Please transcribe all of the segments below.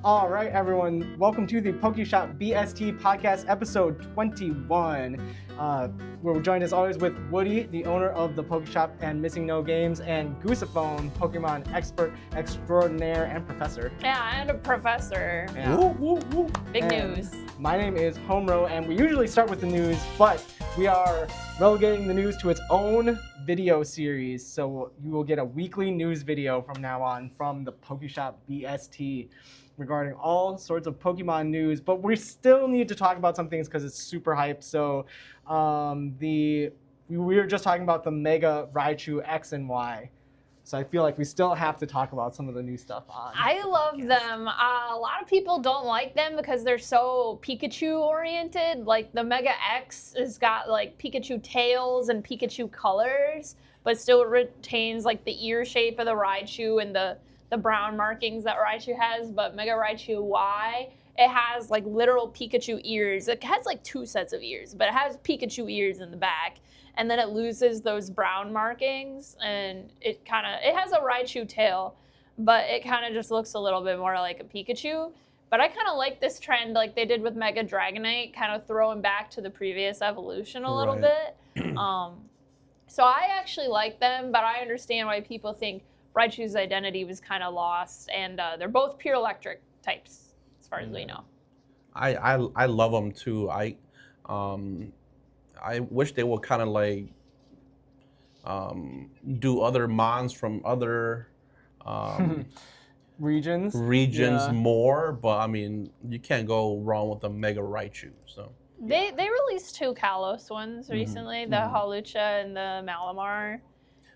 All right, everyone. Welcome to the Pokeshop BST podcast, episode 21. We're joined as always with Woody, the owner of the Pokeshop and Missing No Games, and Goosephone, Pokemon expert extraordinaire and professor. Yeah, and a professor. Yeah. Woo, woo, woo. Big And news. My name is Homero, and we usually start with the news, but we are relegating the news to its own video series. So you will get a weekly news video from now on from the Pokeshop BST regarding all sorts of Pokemon news. But we still need to talk about some things because it's super hyped. So we were just talking about the Mega Raichu X and Y. So I feel like we still have to talk about some of the new stuff on. I love them. A lot of people don't like them because they're so Pikachu oriented. Like the Mega X has got like Pikachu tails and Pikachu colors, but still retains like the ear shape of the Raichu and the brown markings that Raichu has. But Mega Raichu Y, it has like literal Pikachu ears. It has like two sets of ears, but it has Pikachu ears in the back. And then it loses those brown markings, and it has a Raichu tail, but it kind of just looks a little bit more like a Pikachu. But I kind of like this trend like they did with Mega Dragonite, kind of throwing back to the previous evolution a little bit. So I actually like them, but I understand why people think Raichu's identity was kind of lost, and they're both pure electric types, as far as we know. I love them too. I wish they would kind of like do other mons from other regions yeah. more, but I mean you can't go wrong with the Mega Raichu. So they released two Kalos ones recently, the Hawlucha and the Malamar,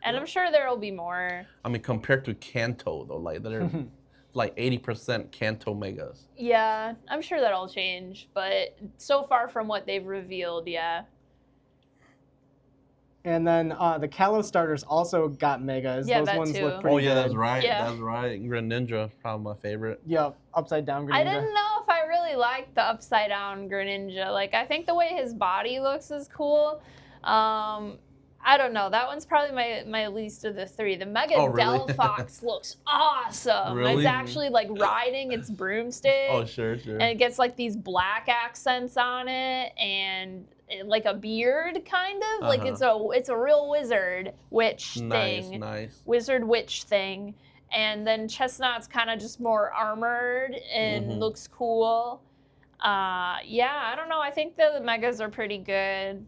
and I'm sure there will be more. I mean compared to Kanto though, like they're like 80% Kanto Megas. Yeah, I'm sure that'll change, but so far from what they've revealed, yeah. And then the Kalos starters also got megas. Yeah, those that ones too. look pretty Oh yeah, good. that's right. Yeah. That's right. Greninja, probably my favorite. Yep, upside down Greninja. I didn't know if I really liked the upside down Greninja. Like, I think the way his body looks is cool. I don't know. That one's probably my least of the three. The Mega Delphox looks awesome. Really? It's actually like riding its broomstick. Oh sure. And it gets like these black accents on it and like a beard kind of. Like it's a real wizard witch thing. Nice. Wizard witch thing. And then Chestnut's kind of just more armored and looks cool. Yeah, I don't know. I think the Megas are pretty good.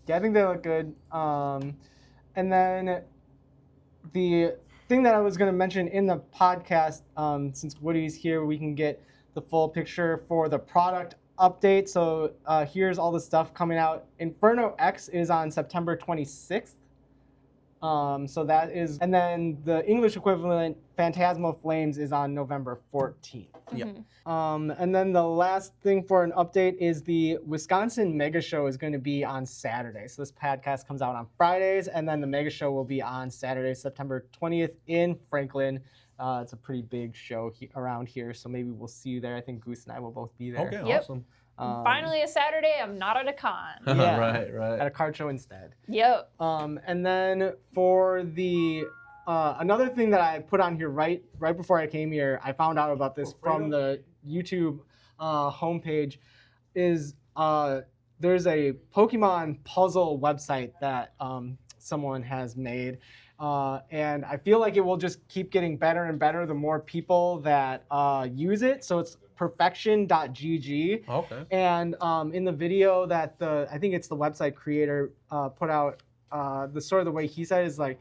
Yeah, I think they look good. And then the thing that I was going to mention in the podcast, since Woody's here, we can get the full picture for the product update. So here's all the stuff coming out. Inferno X is on September 26th. So that is, and then the English equivalent, Phantasmal Flames, is on November 14th. Yeah. And then the last thing for an update is the Wisconsin Mega Show is going to be on Saturday. So this podcast comes out on Fridays, and then the Mega Show will be on Saturday, September 20th in Franklin. It's a pretty big show around here, so maybe we'll see you there. I think Goose and I will both be there. Okay, Yep. awesome. Finally a Saturday, I'm not at a con. Yeah. Right. At a card show instead. Yep. And then for the another thing that I put on here right before I came here, I found out about this from the YouTube homepage, is there's a Pokemon puzzle website that someone has made. And I feel like it will just keep getting better and better the more people that use it. So it's perfection.gg. Okay. And in the video that I think it's the website creator put out, the way he said is like,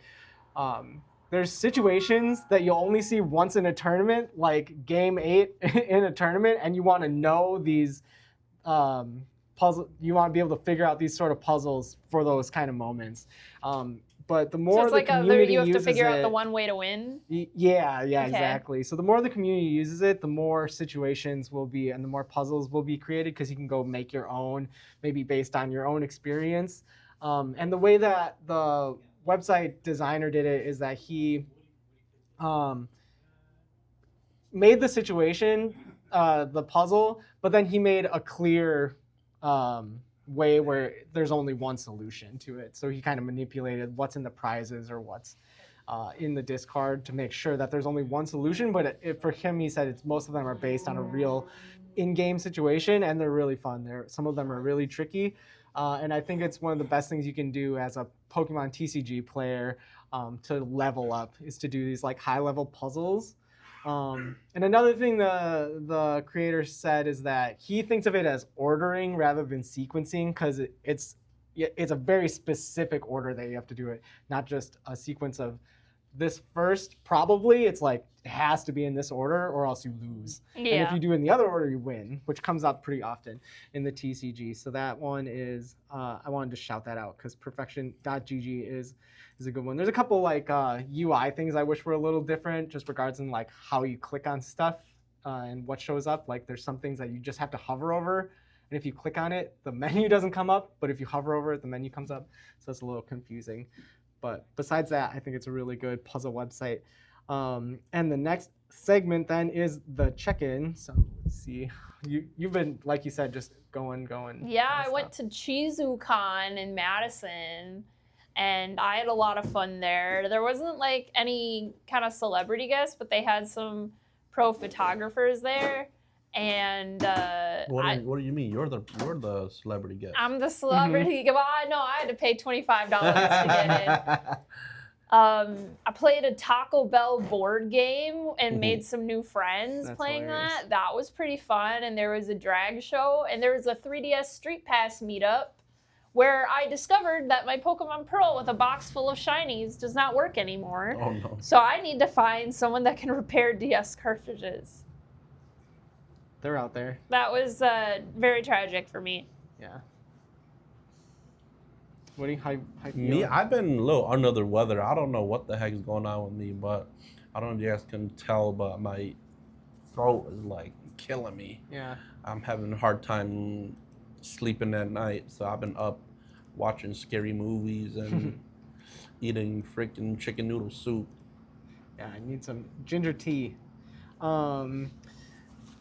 there's situations that you'll only see once in a tournament, like game 8 in a tournament, and you want to know these puzzle. You want to be able to figure out these sort of puzzles for those kind of moments. But the more so it's the like community you have to uses figure out it, the one way to win. Yeah, Okay. exactly. So the more the community uses it, the more situations will be, and the more puzzles will be created, because you can go make your own, maybe based on your own experience. And the way that the website designer did it is that he made the situation the puzzle, but then he made a clear way where there's only one solution to it. So he kind of manipulated what's in the prizes or what's in the discard to make sure that there's only one solution. But for him, he said most of them are based on a real in-game situation, and they're really fun. Some of them are really tricky, and I think it's one of the best things you can do as a Pokemon TCG player to level up is to do these like high-level puzzles. And another thing the creator said is that he thinks of it as ordering rather than sequencing, because it's a very specific order that you have to do it, not just a sequence of this first. Probably it's like it has to be in this order or else you lose. Yeah. And if you do it in the other order, you win, which comes up pretty often in the TCG. So that one is I wanted to shout that out because perfection.gg is a good one. There's a couple like UI things I wish were a little different, just regards in like how you click on stuff and what shows up. Like there's some things that you just have to hover over, and if you click on it, the menu doesn't come up, but if you hover over it, the menu comes up. So it's a little confusing. But besides that, I think it's a really good puzzle website. And the next segment then is the check-in. So let's see. You've been, like you said, just going. Yeah, I went to ChizuCon in Madison, and I had a lot of fun there. There wasn't like any kind of celebrity guests, but they had some pro photographers there. And what do you mean? You're the celebrity guest. I'm the celebrity. Well, no, I had to pay $25 to get in. I played a Taco Bell board game and made some new friends playing hilarious. that. That was pretty fun. And there was a drag show, and there was a 3DS Street Pass meetup where I discovered that my Pokemon Pearl with a box full of shinies does not work anymore. Oh no. So I need to find someone that can repair DS cartridges. They're out there. That was very tragic for me. Yeah. What do you, how you Me, feel? I've been a little under the weather. I don't know what the heck is going on with me, but I don't know if you guys can tell, but my throat is like killing me. Yeah. I'm having a hard time sleeping at night, so I've been up watching scary movies and eating freaking chicken noodle soup. Yeah, I need some ginger tea.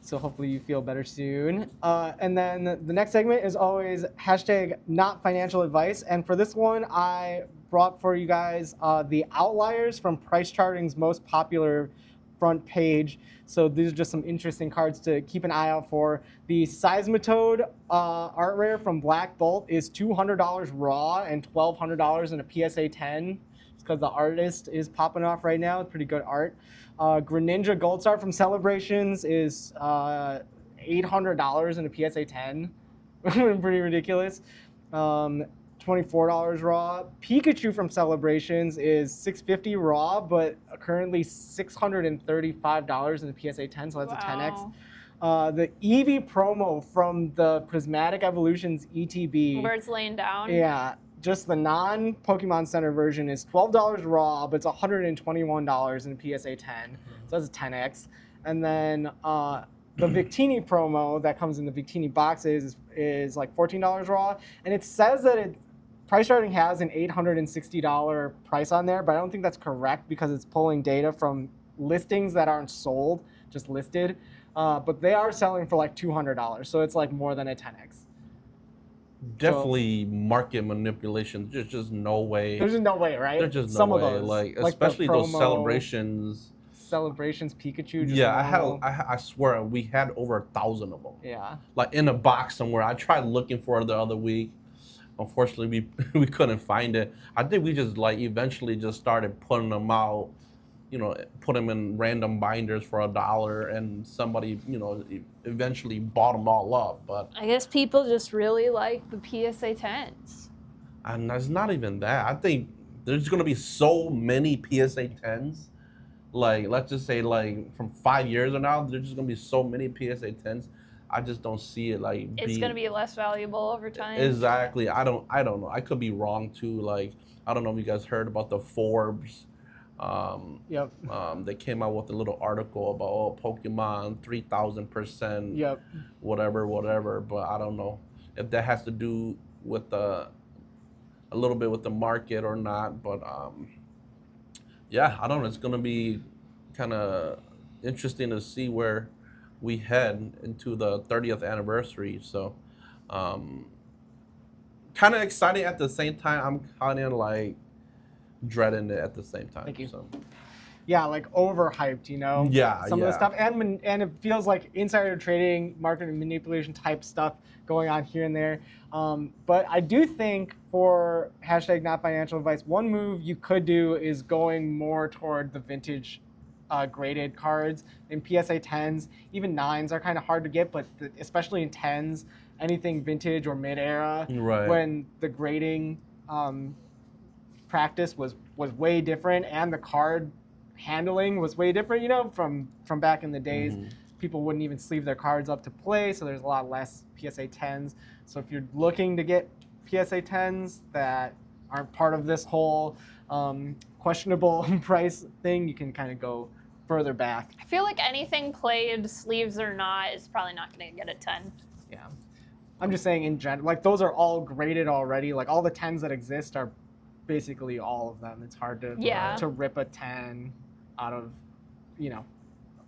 So hopefully you feel better soon. And then the next segment is always hashtag not financial advice. And for this one, I brought for you guys the outliers from Price Charting's most popular front page. So these are just some interesting cards to keep an eye out for. The Seismitoad art rare from Black Bolt is $200 raw and $1,200 in a PSA 10. It's because the artist is popping off right now. It's pretty good art. Greninja Gold Star from Celebrations is $800 in a PSA 10. Pretty ridiculous. $24 raw. Pikachu from Celebrations is $650 raw, but currently $635 in the PSA 10, so that's a 10x. The Eevee promo from the Prismatic Evolutions ETB. Where it's laying down. Yeah, just the non-Pokemon Center version is $12 raw, but it's $121 in the PSA 10, so that's a 10x. And then the Victini promo that comes in the Victini boxes is like $14 raw, and it says that Price Charting has an $860 price on there, but I don't think that's correct because it's pulling data from listings that aren't sold, just listed. But they are selling for like $200, so it's like more than a 10x. Definitely market manipulation. There's just no way. There's just no way, right? There's just Some no of way. those, Like the especially those promo celebrations. Celebrations Pikachu. Just Yeah, normal. I swear we had over 1,000 of them. Yeah. Like in a box somewhere. I tried looking for it the other week. Unfortunately, we couldn't find it. I think we just like eventually just started putting them out, you know, put them in random binders for $1, and somebody, you know, eventually bought them all up. But I guess people just really like the PSA 10s. and it's not even that. I think there's gonna be so many PSA 10s. Like let's just say like from 5 years or now, there's just gonna be so many PSA 10s. I just don't see it like It's going to be less valuable over time. Exactly. I don't know. I could be wrong too. Like I don't know if you guys heard about the Forbes. Yep. They came out with a little article about Pokemon 3,000%. Yep. Whatever. But I don't know if that has to do with a little bit with the market or not. But yeah, I don't know. It's gonna be kind of interesting to see where we head into the 30th anniversary. So kind of exciting at the same time. I'm kind of like dreading it at the same time. Thank you. So. Yeah, like overhyped, you know. Yeah, Some of the yeah. stuff, and it feels like insider trading, market manipulation type stuff going on here and there. But I do think for hashtag not financial advice, one move you could do is going more toward the vintage graded cards. In PSA 10s, even 9s are kind of hard to get, but especially in 10s, anything vintage or mid-era, Right. when the grading practice was way different and the card handling was way different, you know, from back in the days. Mhm. People wouldn't even sleeve their cards up to play, so there's a lot less PSA 10s. So if you're looking to get PSA 10s that aren't part of this whole questionable price thing, you can kind of go further back. I feel like anything played, sleeves or not, is probably not going to get a 10. Yeah. I'm just saying in general, like those are all graded already. Like all the 10s that exist are basically all of them. It's hard to rip a 10 out of, you know,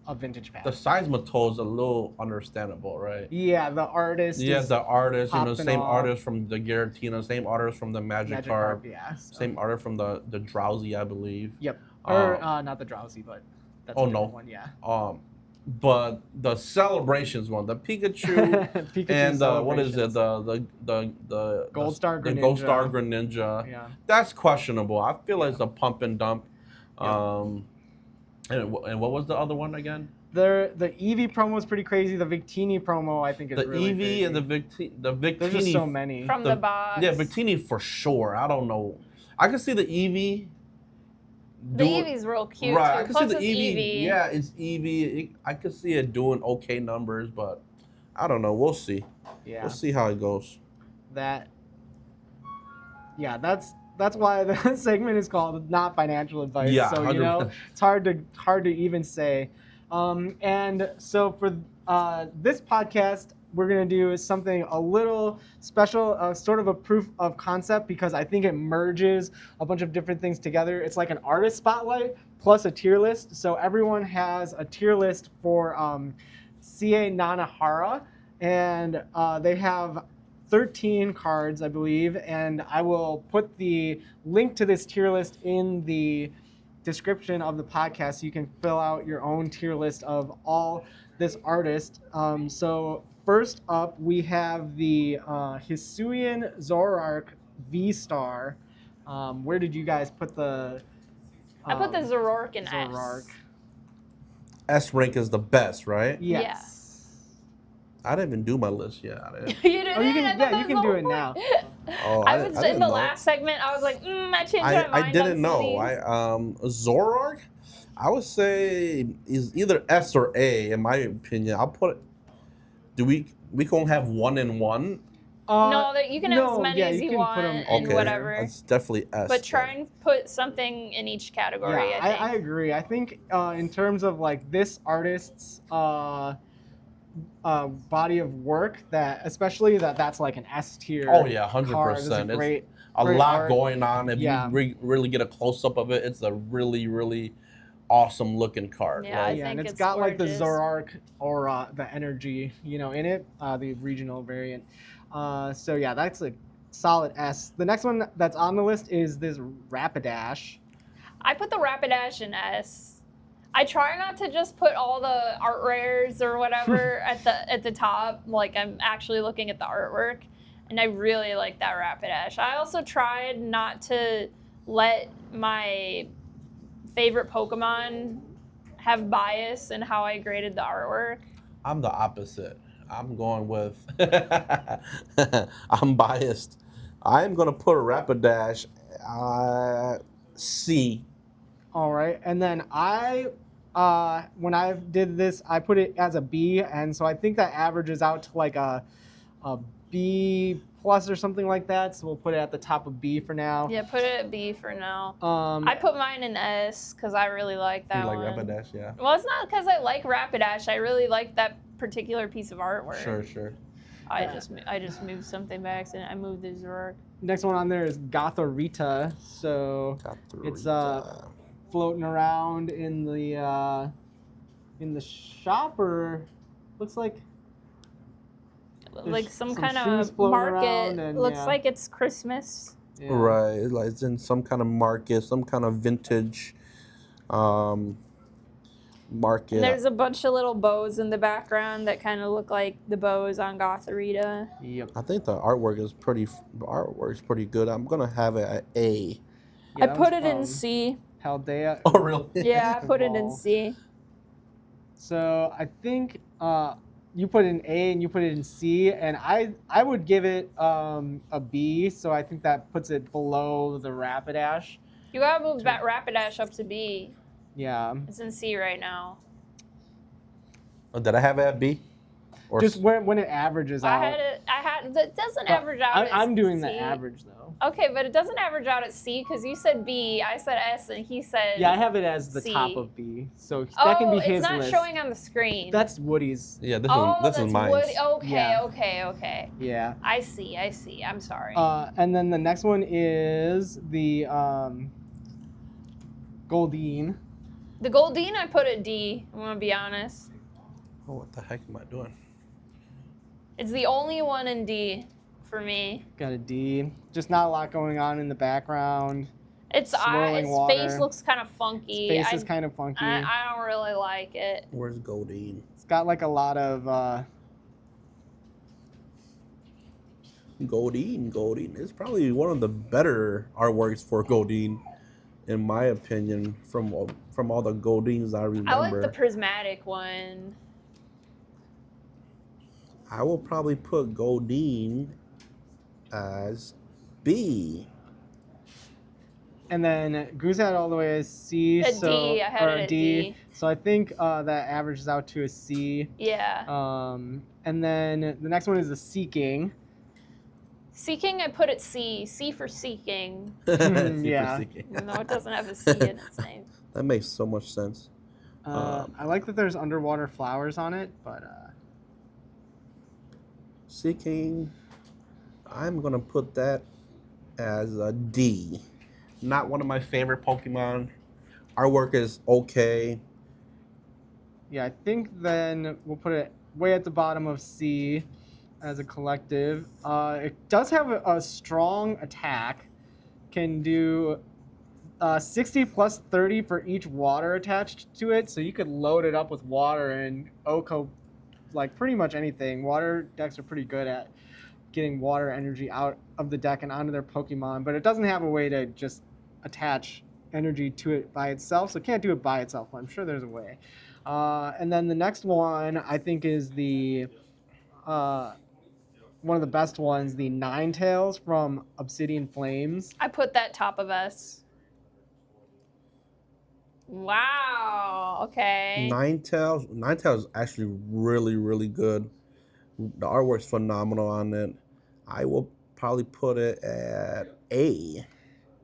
a vintage pack. The seismitoll is a little understandable, right? Yeah, the artist. Yeah, the artist, you know, popping same off. artist from the Giratina, same artist from the Magikarp, yeah. So. same artist from the Drowsy, I believe. Yep. Or not the Drowsy, but that's a different one, yeah. But the celebrations one, the Pikachu, Pikachu and what is it, celebrations. the Gold Star the Greninja. Gold Star Greninja. Yeah. That's questionable. I feel like it's a pump and dump. Yep. And what was the other one again? The Eevee promo is pretty crazy. The Victini promo, I think, is The really Eevee crazy. and the Victini. There's just so many. From the box. Yeah, Victini for sure. I don't know. I can see the Eevee. The Eevee's real cute right, too. I can Plus see the it's Eevee. Yeah, it's Eevee. I could see it doing okay numbers, but I don't know. We'll see. Yeah. We'll see how it goes. That's why the segment is called not financial advice. Yeah, so you know, it's hard to even say. And so for this podcast, we're gonna do something a little special, sort of a proof of concept, because I think it merges a bunch of different things together. It's like an artist spotlight plus a tier list. So everyone has a tier list for Sie Nanahara, and they have 13 cards, I believe, and I will put the link to this tier list in the description of the podcast so you can fill out your own tier list of all this artist. So first up, we have the Hisuian Zoroark V-Star. Where did you guys put the... I put the Zoroark in Zoroark. S. S rank is the best, right? Yes. I didn't even do my list yet. You didn't? Oh, you can do it now. Oh, I was in didn't the know. last segment. I was like, I changed my mind. I didn't on know. these. Zoroark, I would say is either S or A in my opinion. I'll put it. We gonna have 1 and 1? No, you can have as many as you want and okay, whatever. It's definitely S. But try and put something in each category. Yeah, I think. I agree. I think in terms of like this artist's body of work, that especially that's like an S tier. Oh yeah, 100%. Great, a great lot art. going on. If you really get a close up of it, it's a really, really awesome looking card. Yeah, I Yeah, think and it's it's got gorgeous. like the Zoroark or the energy, in it, the regional variant. So yeah, that's a solid S. The next one that's on the list is this Rapidash. I put the Rapidash in S. I try not to just put all the art rares or whatever at the top. Like I'm actually looking at the artwork, and I really like that Rapidash. I also tried not to let my favorite Pokemon have bias in how I graded the artwork. I'm the opposite. I'm going with. I'm biased. I'm gonna put a Rapidash C. All right, and then when I did this, I put it as a B, and so I think that averages out to like a B plus or something like that. So we'll put it at the top of B for now. Yeah, put it at B for now. I I put mine in S because I really like that You like one. Rapidash, yeah. Well, it's not because I like Rapidash. I really like that particular piece of artwork. Sure. I just moved something by accident. I moved the Zoroark. Next one on there is Gothorita. So it's floating around in the shop, or looks like Like some kind shoes of floating market. around and, Looks yeah. like it's Christmas. Yeah. Right, like it's in some kind of market, some kind of vintage market. And there's a bunch of little bows in the background that kind of look like the bows on Gotharita. Yep. I think the artwork's pretty good. I'm gonna have it at A. Yeah, I that put was it in from C. Paldea. Oh, really? Yeah, I put it in Evolve. C. So I think you put it in A and you put it in C, and I would give it a B. So I think that puts it below the Rapidash. You gotta move that Rapidash up to B. Yeah. It's in C right now. Oh, did I have it at B? Or Just when it averages out. It doesn't But average out at I'm doing the C. average though. Okay, but it doesn't average out at C because you said B, I said S, and he said Yeah, I have it as the C. top of B. So that can be his it's not list. showing on the screen. That's Woody's. yeah, this that's is mine. Woody. Okay, Yeah. okay. Yeah. I see. I'm sorry. And then the next one is the Goldeen. The Goldeen I put at D, I'm gonna be honest. Oh, what the heck am I doing? It's the only one in D for me. Got a D. Just not a lot going on in the background. Its Swirling water. face looks kind of funky. Its face is kind of funky. I don't really like it. Where's Goldeen? It's got like a lot of Goldeen. It's probably one of the better artworks for Goldeen, in my opinion, from all the Goldeens I remember. I like the prismatic one. I will probably put Goldeen as B. and then Goose had it all the way as C. A so, D, I had or it a at D. D. So I think that averages out to a C. Yeah. And then the next one is the Seeking. Seeking, I put it C. C for Seeking. Yeah. Even though it doesn't have a C in its name. That makes so much sense. I like that there's underwater flowers on it, but Seeking, I'm gonna put that as a D. Not one of my favorite Pokemon. Artwork is okay. yeah, I think then we'll put it way at the bottom of C as a collective. It does have a strong attack. Can do 60 plus 30 for each water attached to it, so you could load it up with water and Oko, like pretty much anything. Water decks are pretty good at getting water energy out of the deck and onto their Pokemon, but it doesn't have a way to just attach energy to it by itself, so it can't do it by itself, but I'm sure there's a way. And then the next one I think is the one of the best ones, the Ninetales from Obsidian Flames. I put that top of S. Wow. Okay. Ninetales is actually really, really good. The artwork's phenomenal on it. I will probably put it at A.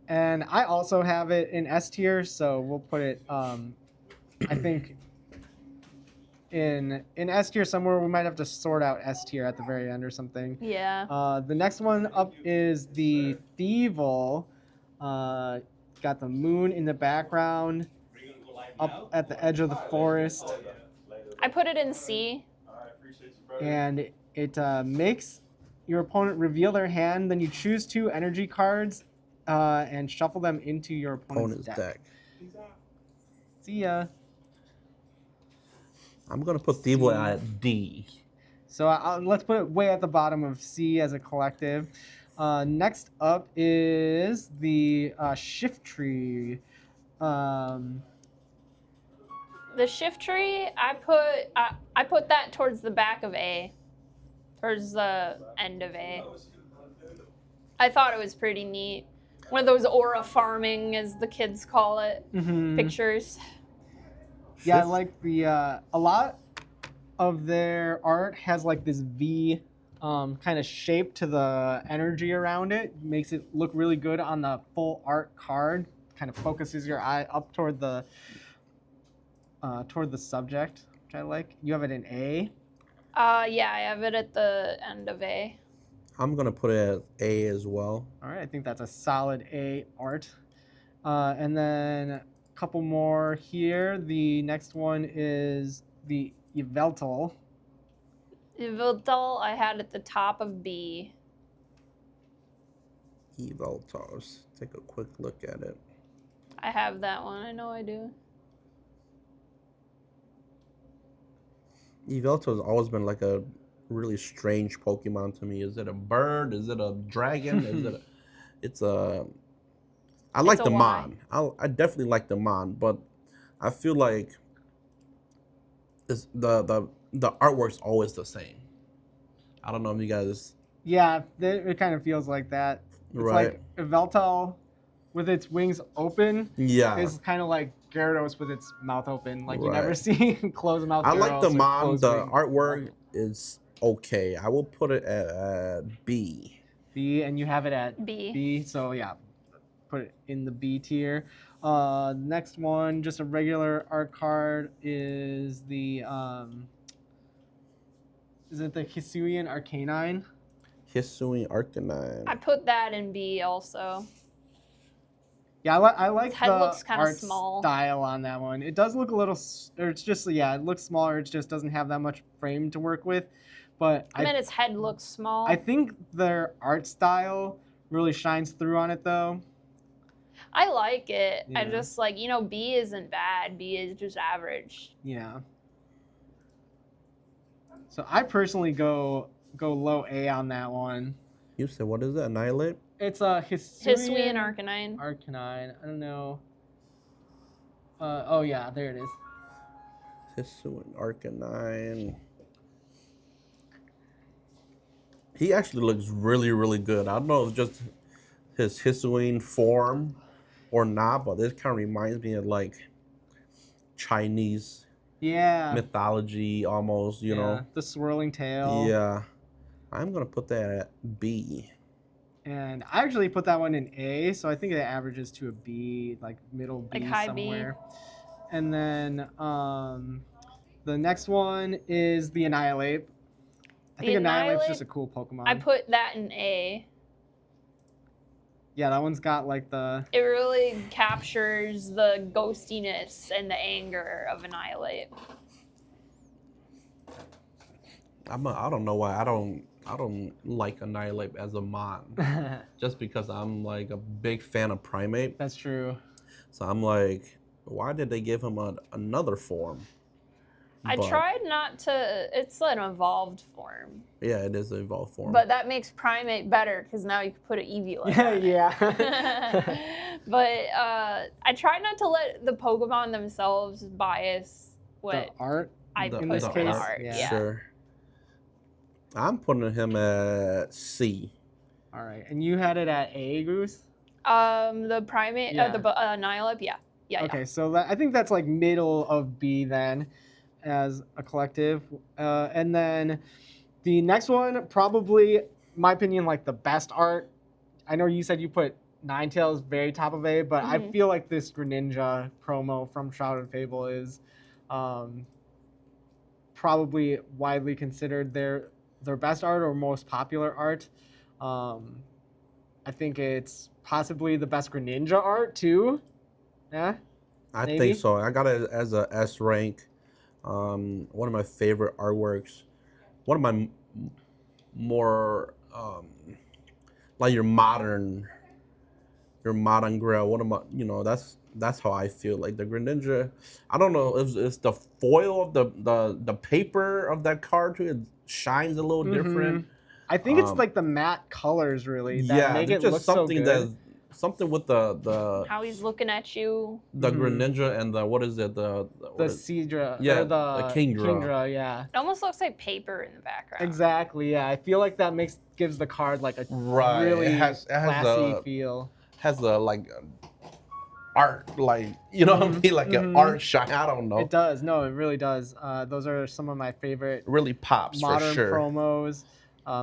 And I also have it in S tier, so we'll put it I think in S tier somewhere. We might have to sort out S tier at the very end or something. Yeah. The next one up is the Thievul. Got the moon in the background, up at the edge of the forest, I put it in C. and it makes your opponent reveal their hand. Then you choose 2 energy cards and shuffle them into your opponent's deck. See ya. I'm gonna put Thievul at D. So let's put it way at the bottom of C as a collective. Next up is the Shift Tree. The shift tree, I put that towards the back of A. Towards the end of A. I thought it was pretty neat. One of those aura farming, as the kids call it, pictures. Yeah, I like the a lot of their art has like this V kind of shape to the energy around it. Makes it look really good on the full art card. Kind of focuses your eye up toward the subject, which I like. You have it in A. Yeah, I have it at the end of A. I'm gonna put it at A as well. All right, I think that's a solid A art. And then a couple more here. The next one is the Yveltal. Yveltal, I had at the top of B. Evoltos. Take a quick look at it. I have that one. I know I do. Evolto has always been like a really strange Pokemon to me. Is it a bird? Is it a dragon? Is it? It's a. I like a the Y. Mon. I definitely like the Mon, but I feel like it's the artwork's always the same. I don't know if you guys. Yeah, it kind of feels like that. It's Right. like Yveltal with its wings open Yeah. is kind of like Gyarados with its mouth open. Like you never Right. see closed mouth I like the Gyarados or Mon. closed The wing. artwork is okay. I will put it at B. B, and you have it at B. B. So yeah, put it in the B tier. Next one, just a regular art card, is the is it the Hisuian Arcanine? Hisuian Arcanine. I put that in B also. Yeah, I like Its head the looks kinda art small. style on that one. It does look a little, or it's just, yeah, it looks smaller. It just doesn't have that much frame to work with. But I mean, its head looks small. I think their art style really shines through on it, though. I like it. I Yeah. just like, B isn't bad. B is just average. Yeah. So I personally go low A on that one. You said what is it? Annihilate? It's a Hisuian Arcanine. Arcanine. I don't know. Oh yeah, there it is. Hisuian Arcanine. He actually looks really, really good. I don't know if it's just his Hisuian form or not, but this kind of reminds me of like Chinese mythology almost, you know. The swirling tail. Yeah. I'm going to put that at B. And I actually put that one in A, so I think it averages to a B, like middle B Like high somewhere. B. And then the next one is the Annihilate. I think Annihilate's just a cool Pokemon. I put that in A. Yeah, that one's got like the... It really captures the ghostiness and the anger of Annihilate. I don't know why I don't like Annihilate as a Mon. Just because I'm like a big fan of Primate. That's true. So I'm like, why did they give him another form? I tried not to. It's an evolved form. Yeah, it is an evolved form. But that makes Primate better because now you can put an Eevee on it. Yeah. But I try not to let the Pokemon themselves bias what the art? I put in in this the case, art. yeah. Yeah. Sure. I'm putting him at C. All right. And you had it at A, Goose? The Primate, Yeah. the Annihilate, yeah. Yeah, Okay, so I think that's like middle of B then, as a collective. And then the next one, probably, my opinion, like the best art. I know you said you put Ninetales very top of A, but I feel like this Greninja promo from Shrouded Fable is probably widely considered their best art or most popular art. I think it's possibly the best Greninja art too. Yeah, I maybe? think so. I got it as a S rank. One of my favorite artworks. One of my more like your modern grill. One of my, that's how I feel. Like the Greninja, I don't know if it's the foil of the paper of that card too. It shines a little different. I think it's like the matte colors really that make it just look so something good. Something with the how he's looking at you. the Greninja and the what is it the Seadra, yeah, or the Kingdra. Kingdra, yeah. It almost looks like paper in the background. Exactly, yeah. I feel like that gives the card like a really it has classy feel. Has a like art, like what I mean, like an art shine. I don't know. It does. No, it really does. Those are some of my favorite It really pops modern for sure. promos.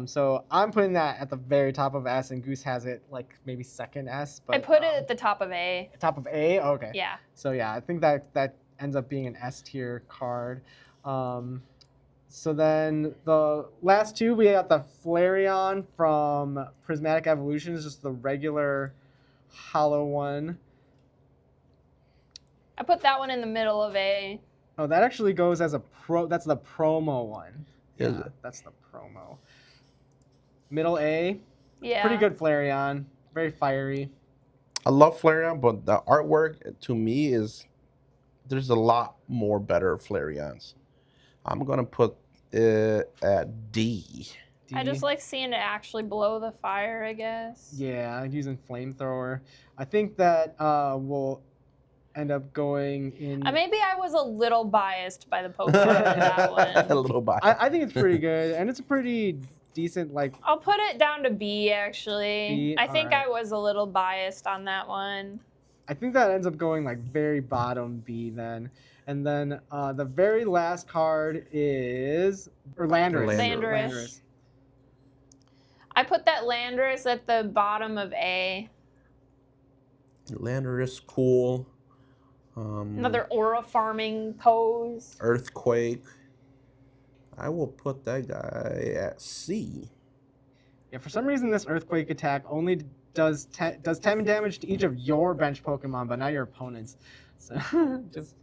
So I'm putting that at the very top of S, and Goose has it like maybe second S. But I put it at the top of A. top of A. Oh, okay. Yeah. So yeah, I think that ends up being an S tier card. So then the last two, we got the Flareon from Prismatic Evolutions, just the regular hollow one. I put that one in the middle of A. Oh, that actually goes as that's the promo one. Is it? That's the promo. Middle A. Yeah. Pretty good Flareon. very fiery. I love Flareon, but the artwork to me is there's a lot more better Flareons. I'm gonna put it at D. I just D. like seeing it actually blow the fire, I guess. Yeah, using flamethrower. I think that will end up going in. Maybe I was a little biased by the Pokemon in that A one. little biased. I think it's pretty good, and it's a pretty decent like. I'll put it down to B, actually. B, I think alright. I was a little biased on that one. I think that ends up going like very bottom B then, and then the very last card is Landorus. Landorus. I put that Landorus at the bottom of A. Landorus, cool. Another aura farming pose. Earthquake. I will put that guy at C. Yeah, for some reason this Earthquake attack only does 10 damage to each of your bench Pokemon, but not your opponents. So just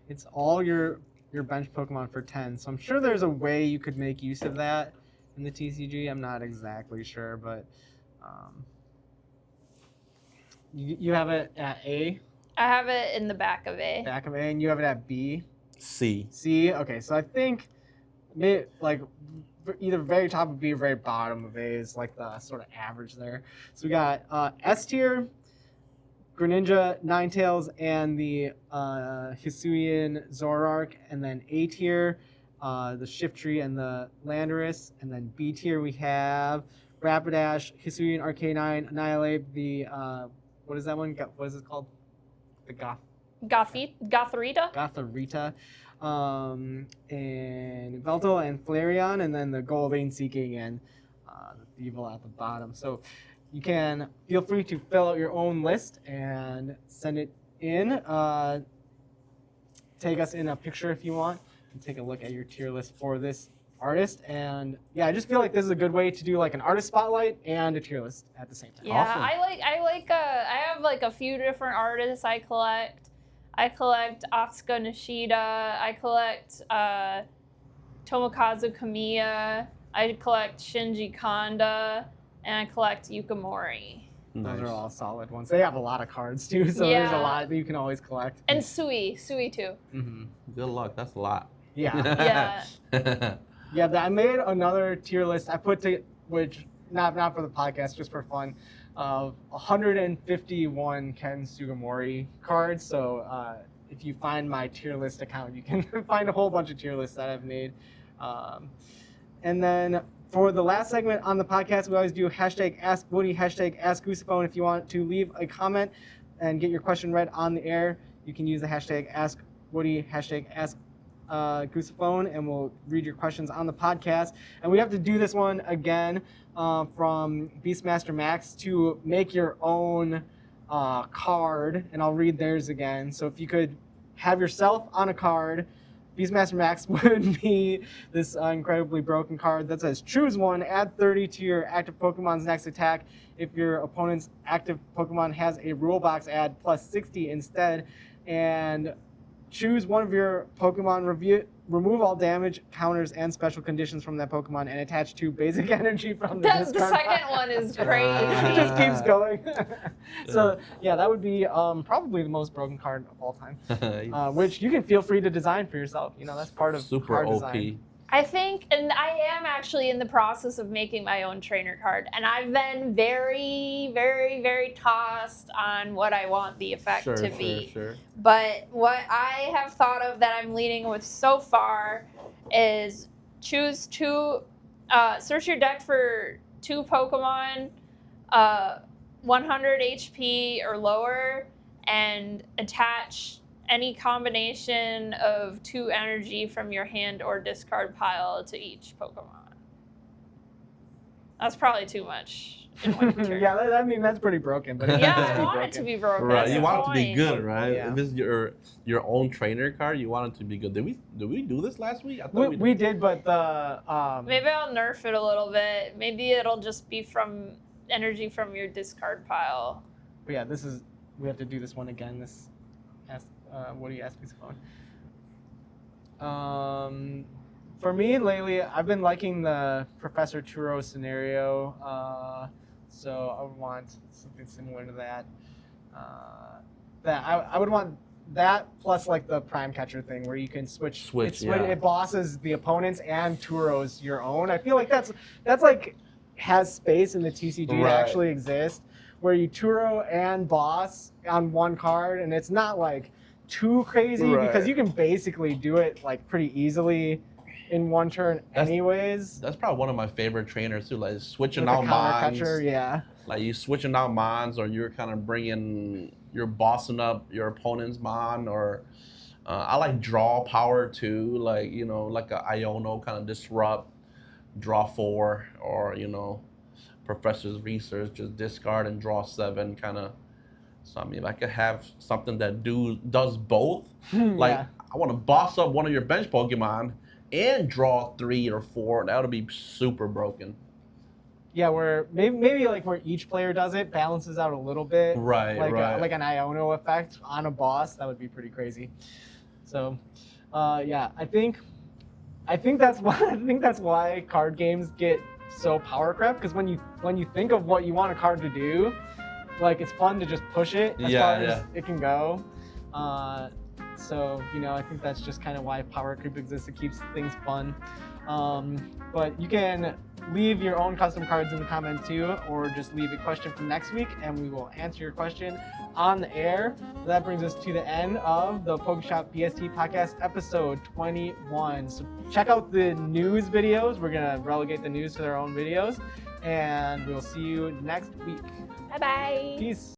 it's all your bench Pokemon for 10. So I'm sure there's a way you could make use of that in the TCG. I'm not exactly sure, but you have it at A. I have it in the back of A. Back of A, and you have it at B. C. C. Okay, so I think like either very top of B or very bottom of A is like the sort of average there. So we got S tier, Greninja, Ninetales, and the Hisuian Zoroark, and then A tier, the Shiftry and the Landorus, and then B tier we have Rapidash, Hisuian Arcanine, Annihilate, the what is that one? What is it called? The Gotharita? Gotharita, and Veltal and Flareon, and then the Goldane Seeking and the Evil at the bottom. So you can feel free to fill out your own list and send it in. Take us in a picture if you want, and take a look at your tier list for this artist. And yeah, I just feel like this is a good way to do like an artist spotlight and a tier list at the same time. Yeah, Awesome. I have like a few different artists I collect. I collect Asuka Nishida. I collect Tomokazu Kamiya. I collect Shinji Kanda, and I collect Yukamori. Those are all solid ones. They have a lot of cards too, so there's a Yeah. lot that you can always collect. And Sui too. Mm-hmm. Good luck. That's a lot. Yeah. Yeah. Yeah, I made another tier list. I put to which not for the podcast, just for fun, of 151 Ken Sugimori cards. So if you find my tier list account, you can find a whole bunch of tier lists that I've made. And then for the last segment on the podcast, we always do hashtag Ask Woody, hashtag Ask Goosephone. If you want to leave a comment and get your question read on the air, you can use the hashtag Ask Woody, hashtag Ask Goosephone, and we'll read your questions on the podcast. And we have to do this one again from Beastmaster Max to make your own card, and I'll read theirs again. So if you could have yourself on a card, Beastmaster Max would be this incredibly broken card that says, choose one, add 30 to your active Pokemon's next attack. If your opponent's active Pokemon has a rule box, add plus 60 instead. And choose one of your Pokemon, remove all damage, counters, and special conditions from that Pokemon, and attach 2 basic energy from the The discard second pile. one is It crazy. just keeps going. So yeah, that would be probably the most broken card of all time, which you can feel free to design for yourself. You know, that's part of Super card OP. design. I think, and I am actually in the process of making my own trainer card, and I've been very, very, very tossed on what I want the effect to be. Sure. But what I have thought of that I'm leaning with so far is choose 2, search your deck for 2 Pokemon, 100 HP or lower, and attach any combination of 2 energy from your hand or discard pile to each Pokemon. That's probably too much in one turn. Yeah, I mean that's pretty broken. But Yeah, I want it to be broken. Right, That's you the want it to be point. good, right? Yeah. If it's your own trainer card, you want it to be good. Did we do this last week? I thought we did, but the Maybe I'll nerf it a little bit. Maybe it'll just be from energy from your discard pile. but yeah, we have to do this one again. What do you ask me phone? For me lately, I've been liking the Professor Churro scenario. So I would want something similar to that. I would want that plus like the prime catcher thing where you can switch. It bosses the opponents and Turos your own. I feel like that's like has space in the TCG to actually exist, where you Turo and boss on one card, and it's not like too crazy because you can basically do it like pretty easily in one turn anyways. That's probably one of my favorite trainers too, like switching With out mons. Catcher, yeah. Like you switching out mons, or you're kind of you're bossing up your opponent's mon, or I like draw power too, like like a Iono kind of disrupt, draw 4, or Professor's Research, just discard and draw 7 kind of. So I mean, if I could have something that does both, like I want to boss up one of your bench Pokemon and draw 3 or 4, that would be super broken. Yeah, where maybe like where each player does it balances out a little bit. Right, like an Iono effect on a boss, that would be pretty crazy. So, yeah, I think that's why card games get so power crept, because when you think of what you want a card to do, like it's fun to just push it as far as it can go. So I think that's just kind of why power creep exists. It keeps things fun. But you can leave your own custom cards in the comments too, or just leave a question for next week and we will answer your question on the air. So that brings us to the end of the Pokeshop BST podcast episode 21. So check out the news videos. We're gonna relegate the news to their own videos, and we'll see you next week. Bye-bye. Peace.